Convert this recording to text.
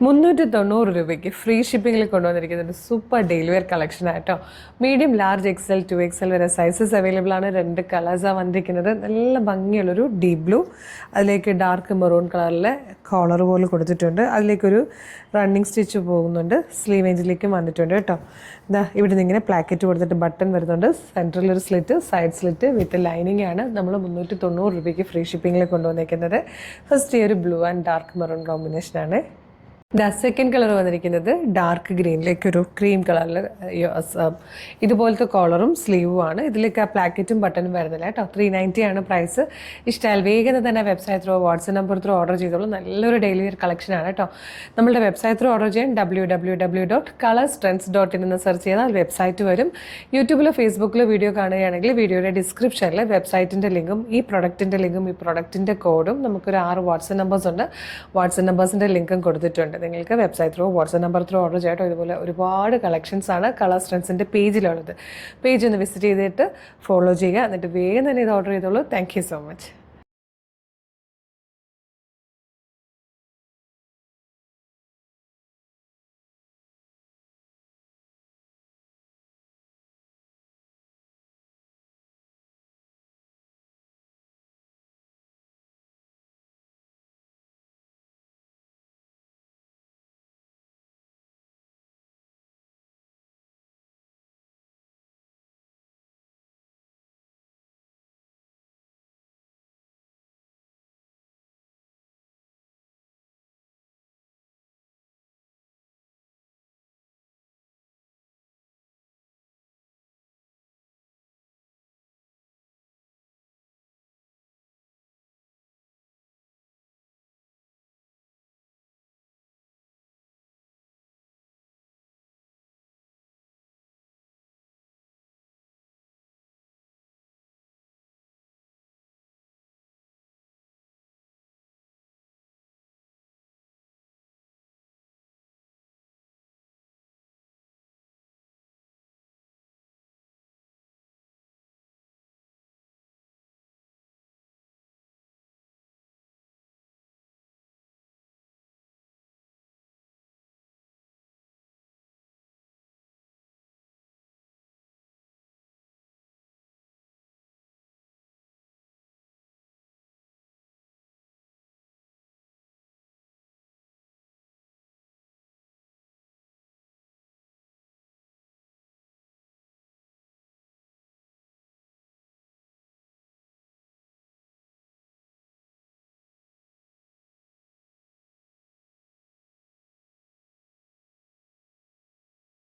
390 രൂപയ്ക്ക് ഫ്രീ ഷിപ്പിങ്ങിൽ കൊണ്ടുവന്നിരിക്കുന്നത് super daily wear collection ആയിട്ടോ. മീഡിയം, ലാർജ്, എക്സൽ, 2XL വരെ സൈസസ് അവൈലബിൾ ആണ്. 2 കളേഴ്സാണ് വന്നിരിക്കുന്നത്. നല്ല ഭംഗിയുള്ളൊരു ഡീപ് ബ്ലൂ, അതിലേക്ക് ഡാർക്ക് മെറൂൺ കളറിലെ കോളർ പോലെ കൊടുത്തിട്ടുണ്ട്. അതിലേക്കൊരു റണ്ണിങ് സ്റ്റിച്ച് പോകുന്നുണ്ട്. സ്ലീവ് ഏഞ്ചിലേക്കും വന്നിട്ടുണ്ട് കേട്ടോ. ഇതാ ഇവിടെ നിന്ന് ഇങ്ങനെ പ്ലാക്കറ്റ് കൊടുത്തിട്ട് ബട്ടൺ വരുന്നുണ്ട്. സെൻറ്ററിലൊരു slit, side slit with lining ആണ് നമ്മൾ 390 രൂപയ്ക്ക് ഫ്രീ ഷിപ്പിങ്ങിൽ കൊണ്ടുവന്നിരിക്കുന്നത്. ഫസ്റ്റ് ഈ ഒരു ബ്ലൂ ആൻഡ് ഡാർക്ക് മെറൂൺ കോമ്പിനേഷനാണ്. സെക്കൻഡ് കളർ വന്നിരിക്കുന്നത് ഡാർക്ക് ഗ്രീനിലേക്ക് ഒരു ക്രീം കളറിൽ ഇതുപോലത്തെ കോളറും സ്ലീവും ആണ്. ഇതിലേക്ക് ആ പ്ലാക്കറ്റും ബട്ടണും വരുന്നില്ല കേട്ടോ. 390 ആണ് പ്രൈസ്. ഇഷ്ടമായാൽ വേഗം തന്നെ website through, WhatsApp number through order ചെയ്തോളൂ. നല്ലൊരു ഡെയിലി വെയർ കളക്ഷനാണ് കേട്ടോ. നമ്മളുടെ വെബ്സൈറ്റ് ത്രൂ ഓർഡർ ചെയ്യാൻ www.colorstrends.in എന്ന് സെർച്ച് ചെയ്താൽ വെബ്സൈറ്റ് വരും. യൂട്യൂബിലോ ഫേസ്ബുക്കിലോ വീഡിയോ കാണുകയാണെങ്കിൽ വീഡിയോയുടെ ഡിസ്ക്രിപ്ഷനിൽ വെബ്സൈറ്റിൻ്റെ ലിങ്കും ഈ പ്രൊഡക്റ്റിൻ്റെ ലിങ്കും ഈ പ്രൊഡക്റ്റിൻ്റെ കോഡും നമുക്കൊരു 6 വാട്സ്ആപ്പ് നമ്പേഴ്സ് ഉണ്ട്. വാട്സ്ആപ്പ് നമ്പേഴ്സിൻ്റെ ലിങ്കും കൊടുത്തിട്ടുണ്ട്. നിങ്ങൾക്ക് website through, WhatsApp number through order ചെയ്യട്ടോ. ഇതുപോലെ ഒരുപാട് കളക്ഷൻസ് ആണ് കളർ സ്ട്രെൻസിൻ്റെ പേജിലുള്ളത്. പേജ് ഒന്ന് വിസിറ്റ് ചെയ്തിട്ട് ഫോളോ ചെയ്യുക. എന്നിട്ട് വേഗം തന്നെ ഇത് ഓർഡർ ചെയ്തോളൂ. Thank you so much.